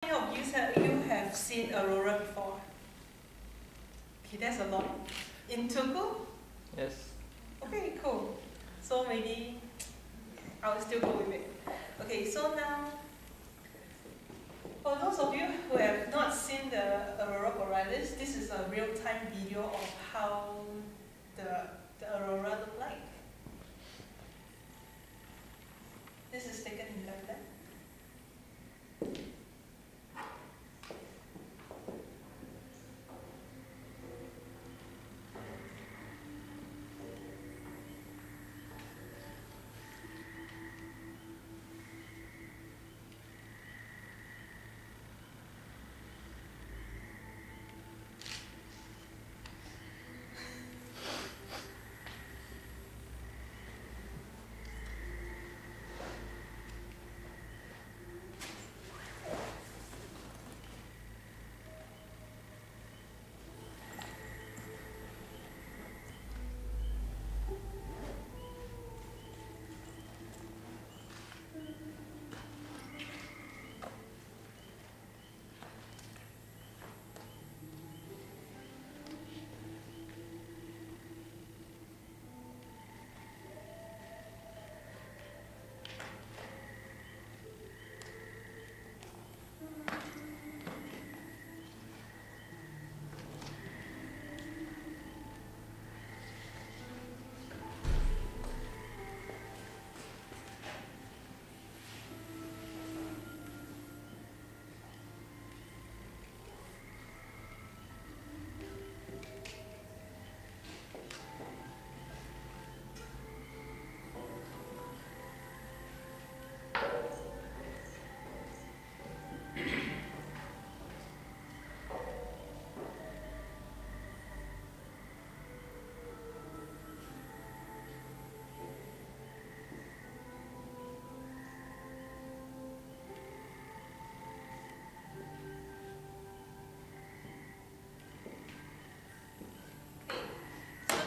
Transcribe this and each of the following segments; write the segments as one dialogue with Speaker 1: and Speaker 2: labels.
Speaker 1: many of you have seen aurora before? Okay, that's a lot. In Turku?
Speaker 2: Yes.
Speaker 1: Okay, cool. So maybe I'll still go with it. Okay, so now, for those of you who have not seen the aurora borealis, this is a real-time video of how the aurora look like. This is taken in London.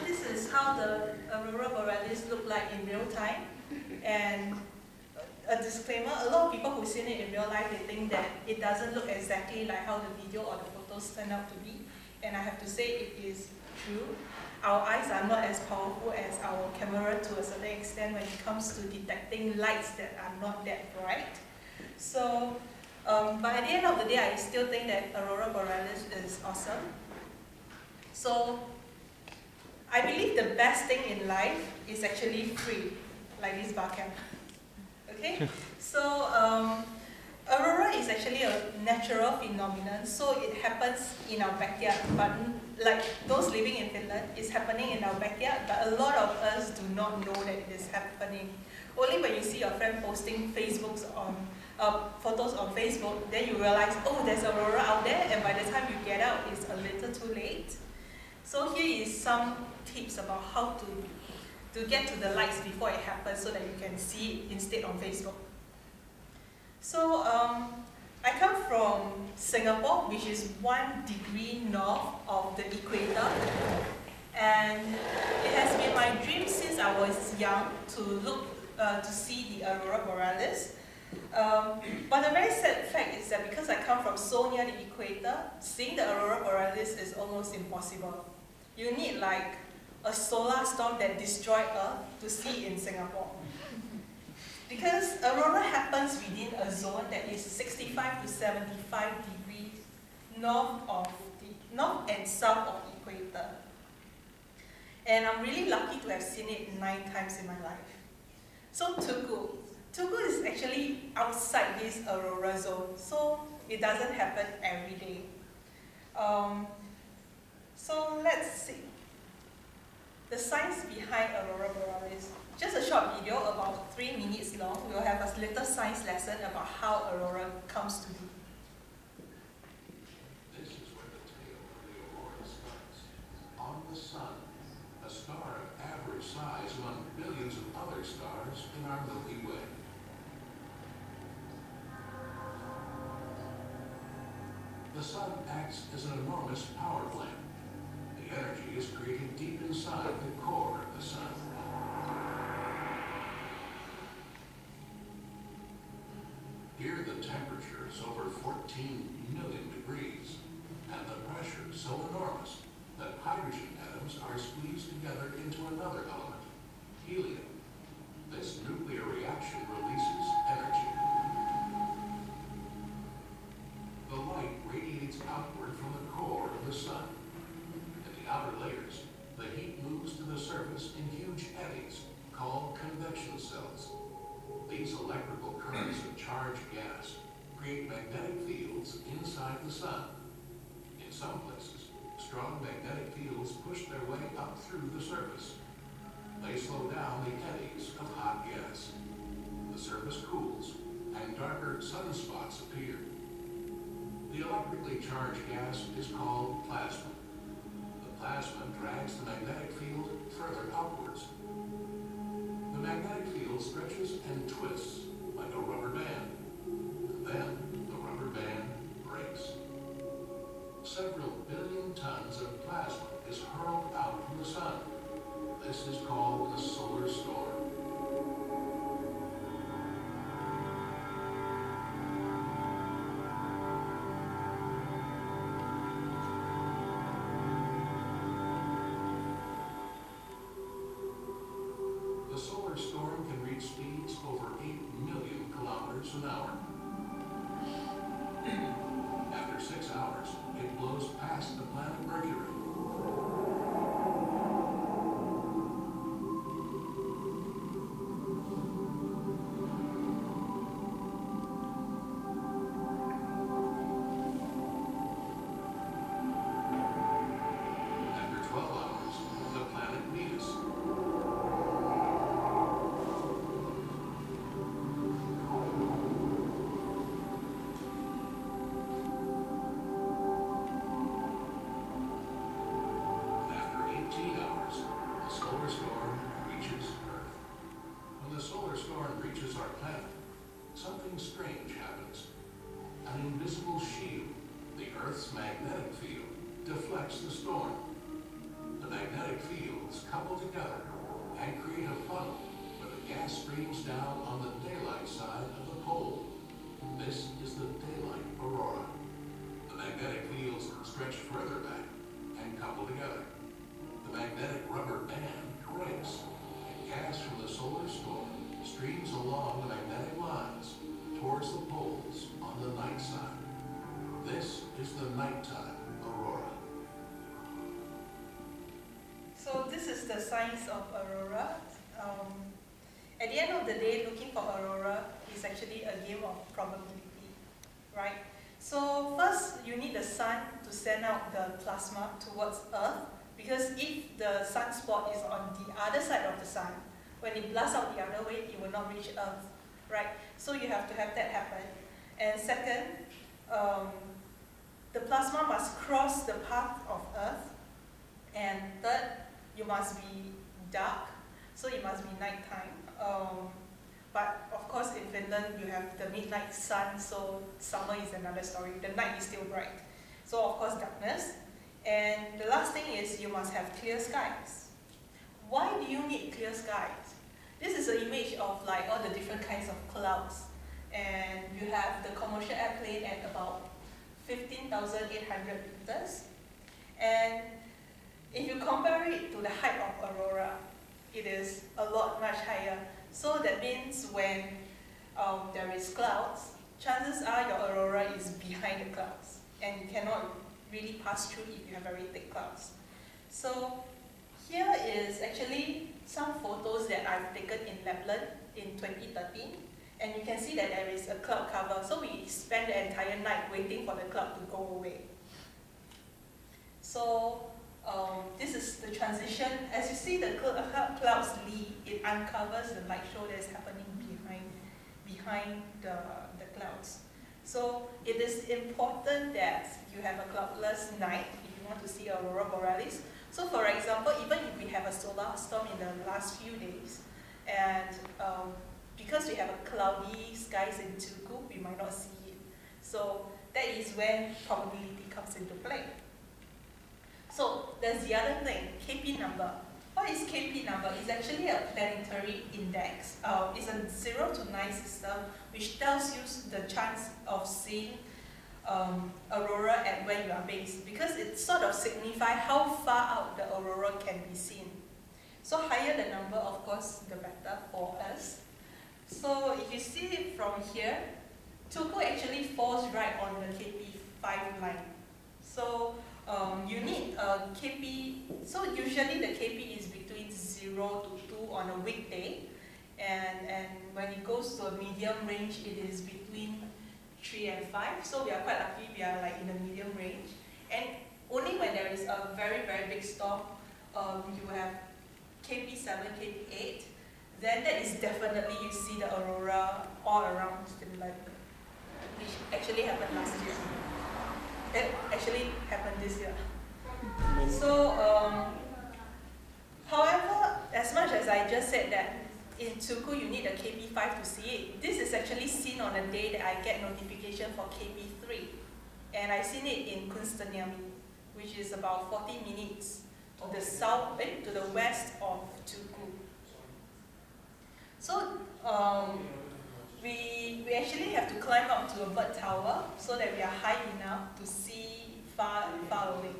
Speaker 1: This is how the aurora borealis look like in real time. And a disclaimer, a lot of people who've seen it in real life, they think that it doesn't look exactly like how the video or the photos turn out to be. And I have to say it is true. Our eyes are not as powerful as our camera to a certain extent when it comes to detecting lights that are not that bright. So, but at the end of the day, I still think that aurora borealis is awesome. So, I believe the best thing in life is actually free, like this Barcamp. Okay? So, aurora is actually a natural phenomenon, so it happens in our backyard. But like those living in Finland, it's happening in our backyard, but a lot of us do not know that it is happening. Only when you see your friend posting photos on Facebook, then you realize, oh, there's aurora out there, and by the time you get out, it's a little too late. So here is some tips about how to get to the lights before it happens so that you can see it instead on Facebook. So I come from Singapore, which is 1 degree north of the equator. And it has been my dream since I was young to see the aurora borealis. But the very sad fact is that because I come from so near the equator, seeing the aurora borealis is almost impossible. You need like a solar storm that destroyed Earth to see in Singapore. Because aurora happens within a zone that is 65 to 75 degrees north and south of the equator. And I'm really lucky to have seen it 9 times in my life. So Turku is actually outside this aurora zone, so it doesn't happen every day. So let's see. The science behind aurora borealis. Just a short video, about 3 minutes long. We'll have a little science lesson about how aurora comes to be.
Speaker 3: This is where the tale of the aurora starts. On the sun, a star of average size among billions of other stars in our Milky Way. The sun acts as an enormous power plant. The energy is created deep inside the core of the sun. Here the temperature is over 14 million degrees, and the pressure so enormous that hydrogen atoms are squeezed together into another element, helium. This nuclear reaction releases energy. The light radiates outward from the core of the sun. In the outer layers, the heat moves to the surface in huge eddies called convection cells. These electrical currents of charged gas create magnetic fields inside the sun. In some places, strong magnetic fields push their way up through the surface. They slow down the eddies of hot gas. The surface cools, and darker sunspots appear. The electrically charged gas is called plasma. The plasma drags the magnetic field further outwards. The magnetic field stretches and twists like a rubber band. And then the rubber band breaks. Several billion tons of plasma is hurled out from the sun. This is called the solar storm. The solar storm can reach speeds over 8 million kilometers an hour. After 6 hours, it blows past the planet Mercury. After 12 hours, the planet Venus. After 18 hours, the solar storm reaches Earth. When the solar storm reaches our planet, something strange happens. An invisible shield, the Earth's magnetic field, deflects the storm. The magnetic fields couple together and create a funnel where the gas streams down on the daylight side of the pole. This is the daylight aurora. The magnetic fields stretch further back and couple together. The magnetic rubber band breaks, and gas from the solar storm streams along the magnetic lines towards the poles on the night side. This is the nighttime aurora.
Speaker 1: So this is the science of aurora. At the end of the day, looking for aurora is actually a game of probability, right? So first, you need the sun to send out the plasma towards Earth, because if the sunspot is on the other side of the sun, when it blasts out the other way, it will not reach Earth, right? So you have to have that happen. And second, the plasma must cross the path of Earth. And third, you must be dark, so it must be nighttime. But of course, in Finland, you have the midnight sun, so summer is another story. The night is still bright. So of course, darkness. And the last thing is you must have clear skies. Why do you need clear skies? This is an image of like all the different kinds of clouds. And you have the commercial airplane at about 15,800 meters. And if you compare it to the height of aurora, it is a lot much higher. So that means when there is clouds, chances are your aurora is behind the clouds, and you cannot really pass through if you have very thick clouds. So here is actually some photos that I've taken in Lapland in 2013, and you can see that there is a cloud cover. So we spent the entire night waiting for the cloud to go away. So this is the transition. As you see the clouds leave, it uncovers the light show that is happening behind the clouds. So it is important that you have a cloudless night if you want to see aurora borealis. So for example, even if we have a solar storm in the last few days, and because we have a cloudy skies in Turku, we might not see it. So that is when probability comes into play. So there's the other thing, KP number. What is KP number? It's actually a planetary index. It's a 0 to 9 system, which tells you the chance of seeing aurora at where you are based, because it sort of signifies how far out the aurora can be seen. So higher the number, of course, the better for us. So if you see it from here, Turku actually falls right on the KP5 line. So you need a KP, so usually the KP is between 0 to 2 on a weekday, and when it goes to a medium range, it is between 3 and 5, so we are quite lucky, we are like in the medium range. And only when there is a very, very big storm, you have KP7, KP8, then that is definitely you see the aurora all around Finland, which actually happened last year. It actually happened this year. So, however, as much as I just said that in Turku you need a KP5 to see it, this is actually seen on the day that I get notification for KP3. And I seen it in Kunstaniemi, which is about 40 minutes to the south, to the west of Turku. So, we actually have to climb up to a bird tower so that we are high enough to see far away.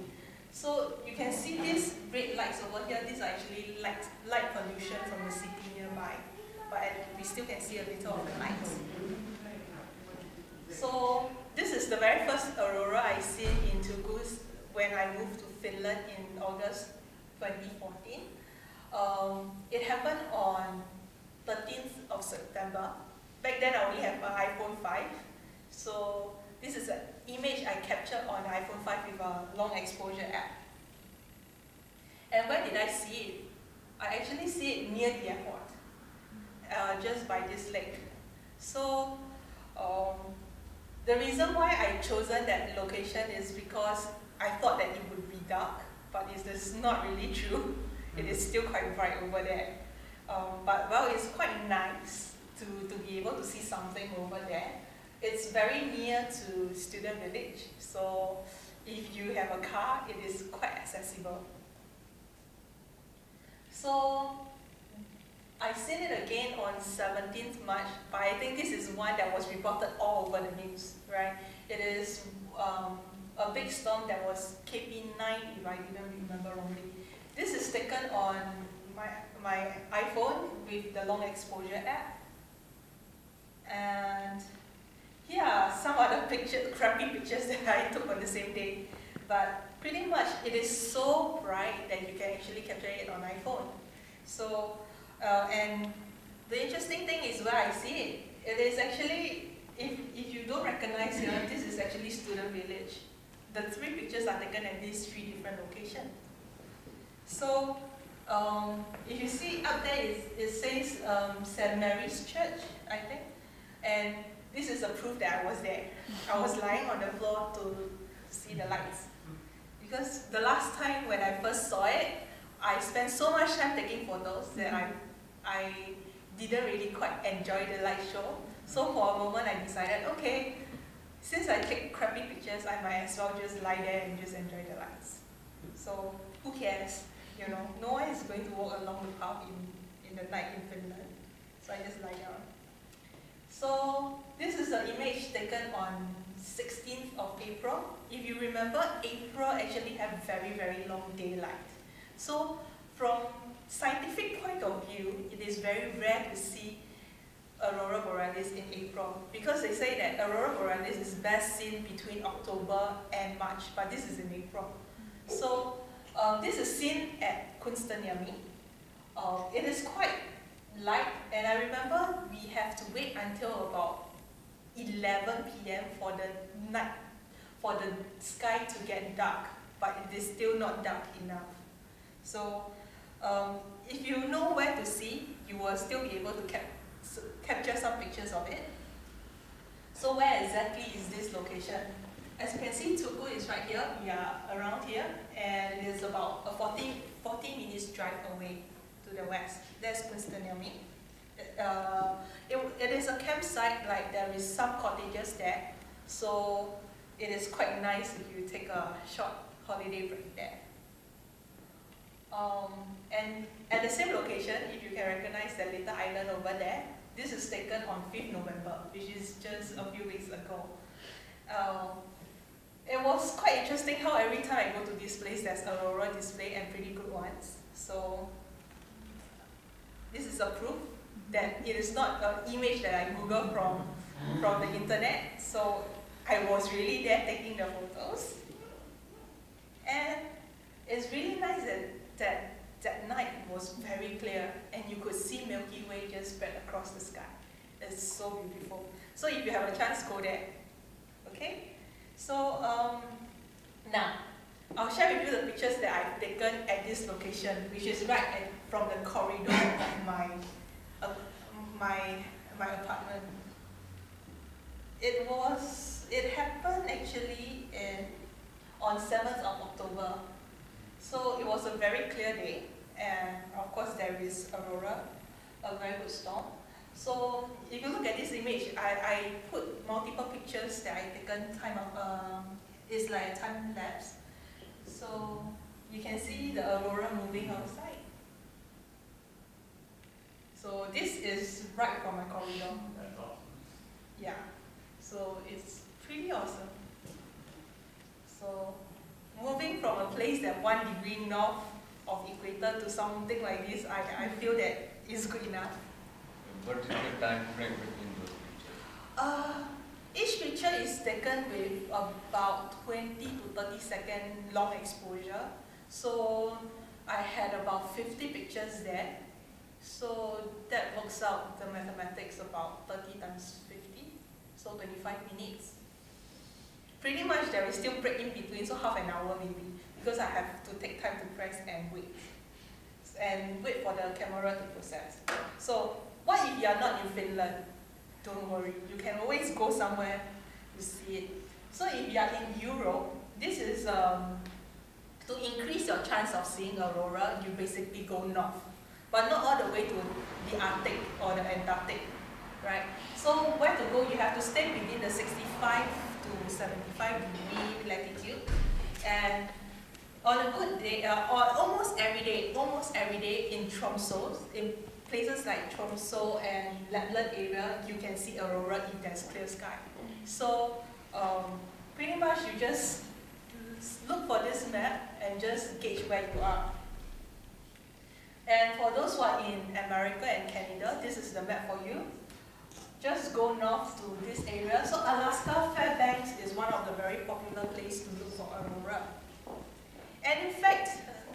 Speaker 1: So you can see these red lights over here. These are actually light pollution from the city nearby, but we still can see a little of the lights. So this is the very first aurora I seen in Turku when I moved to Finland in August 2014. It happened on 13th of September. Back then I only have an iPhone 5, so this is an image I captured on iPhone 5 with a long exposure app. And where did I see it? I actually see it near the airport, just by this lake. So the reason why I chosen that location is because I thought that it would be dark, but it is not really true. It is still quite bright over there. But well, it's quite nice to be able to see something over there. It's very near to Student Village, so if you have a car, it is quite accessible. So I seen it again on 17th March, but I think this is one that was reported all over the news, right? It is a big storm that was KP9, if I didn't remember wrongly. This is taken on my iPhone with the long exposure app. And here are some other crappy pictures that I took on the same day. But pretty much it is so bright that you can actually capture it on iPhone. So, and the interesting thing is where I see it. It is actually, if you don't recognize here, this is actually Student Village. The 3 pictures are taken at these 3 different locations. So, if you see up there, it says St. Mary's Church, I think. And this is a proof that I was there. I was lying on the floor to see the lights. Because the last time when I first saw it, I spent so much time taking photos that I didn't really quite enjoy the light show. So for a moment I decided, okay, since I take crappy pictures, I might as well just lie there and just enjoy the lights. So who cares? You know, no one is going to walk along the path in the night in Finland. So I just lie down. So this is an image taken on 16th of April. If you remember, April actually have very, very long daylight. So from scientific point of view, it is very rare to see aurora borealis in April, because they say that aurora borealis is best seen between October and March, but this is in April. So this is seen at Kunstaniemi. It is quite light, and I remember we have to wait until about 11 p.m. for the night, for the sky to get dark, but it is still not dark enough. So if you know where to see, you will still be able to capture some pictures of it. So where exactly is this location? As you can see, Turku is right here. We are around here, and it is about a 40 minutes drive away to the west. That's Kunstaniemi. It is a campsite, like there is some cottages there, so it is quite nice if you take a short holiday break there. And at the same location, if you can recognize that little island over there, this is taken on 5th November, which is just a few weeks ago. It was quite interesting how every time I go to this place, there's aurora display and pretty good ones. So this is a proof that it is not an image that I Googled from the internet. So I was really there taking the photos. And it's really nice that night was very clear and you could see Milky Way just spread across the sky. It's so beautiful. So if you have a chance, go there. Okay? So now, I'll share with you the pictures that I've taken at this location, which is right from the corridor of my apartment. It happened actually on 7th of October. So it was a very clear day, and of course there is aurora, a very good storm. So if you look at this image, I put multiple pictures that I taken it's like a time lapse. So you can see the aurora moving outside. So this is right from my corridor.
Speaker 2: That's awesome.
Speaker 1: Yeah. So it's pretty awesome. So moving from a place that 1 degree north of equator to something like this, I feel that is good enough.
Speaker 2: What is the time frame between those pictures?
Speaker 1: Each picture is taken with about 20 to 30 second long exposure. So I had about 50 pictures there. So that works out the mathematics about 30 times 50, so 25 minutes. Pretty much there is still break in between, so half an hour maybe, because I have to take time to press and wait for the camera to process. So what if you are not in Finland? Don't worry, you can always go somewhere to see it. So if you are in Europe, this is to increase your chance of seeing aurora, you basically go north, but not all the way to the Arctic or the Antarctic, right? So where to go? You have to stay within the 65 to 75 degree latitude, and on a good day, or almost every day in Tromsø, in places like Tromsø and Lapland area, you can see aurora if there's clear sky. So pretty much you just look for this map and just gauge where you are. And for those who are in America and Canada, this is the map for you. Just go north to this area. So Alaska Fairbanks is one of the very popular places to look for aurora. And in fact,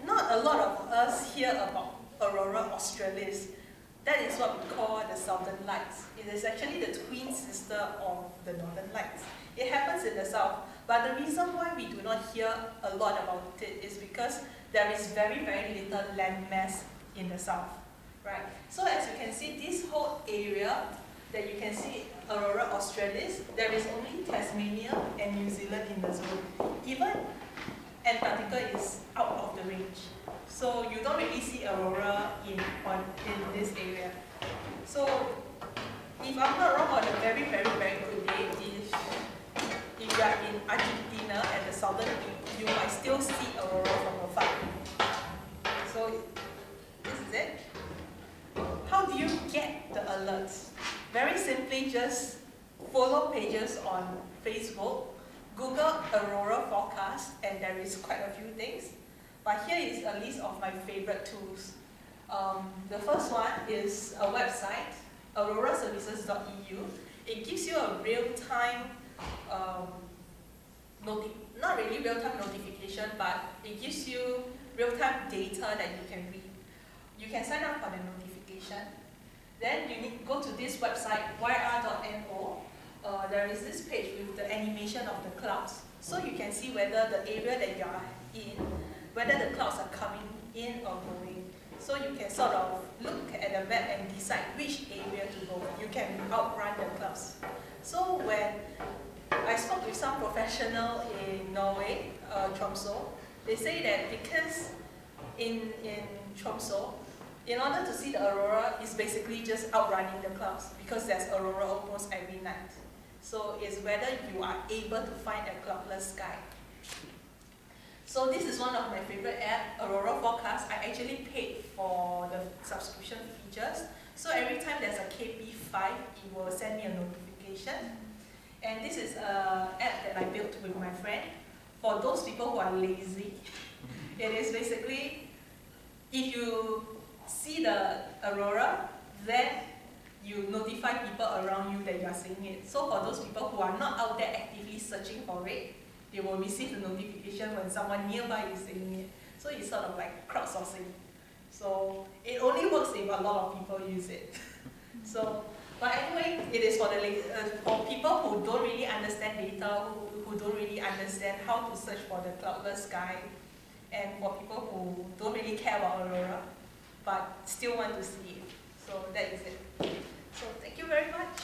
Speaker 1: not a lot of us hear about aurora australis. That is what we call the Southern Lights. It is actually the twin sister of the Northern Lights. It happens in the south, but the reason why we do not hear a lot about it is because there is very, very little land mass in the south, right? So as you can see, this whole area that you can see aurora australis, there is only Tasmania and New Zealand in the zone. Even Antarctica is out of the range. So you don't really see aurora in this area. So if I'm not wrong, on a very, very, very good day, if you are in Argentina at the southern peak, you might still see aurora from afar. So this is it. How do you get the alerts? Very simply, just follow pages on Facebook, Google aurora forecast, and there is quite a few things. But here is a list of my favorite tools. The first one is a website, auroraservices.eu. It gives you a real-time, not really real-time notification, but it gives you real-time data that you can read. You can sign up for the notification. Then you need to go to this website, yr.no. There is this page with the animation of the clouds. So you can see whether the area that you are in, whether the clouds are coming in or going. So you can sort of look at the map and decide which area to go. You can outrun the clouds. So when I spoke with some professional in Norway, Tromsø, they say that because in Tromsø, in order to see the aurora, it's basically just outrunning the clouds because there's aurora almost every night. So it's whether you are able to find a cloudless sky. So this is one of my favorite app, Aurora Forecast. I actually paid for the subscription features. So every time there's a KP5, it will send me a notification. And this is an app that I built with my friend. For those people who are lazy, it is basically, if you see the aurora, then you notify people around you that you are seeing it. So for those people who are not out there actively searching for it, they will receive the notification when someone nearby is seeing it. So it's sort of like crowdsourcing. So it only works if a lot of people use it. So, but anyway, it is for the for people who don't really understand data, who don't really understand how to search for the cloudless sky, and for people who don't really care about aurora, but still want to see it. So that is it. So thank you very much.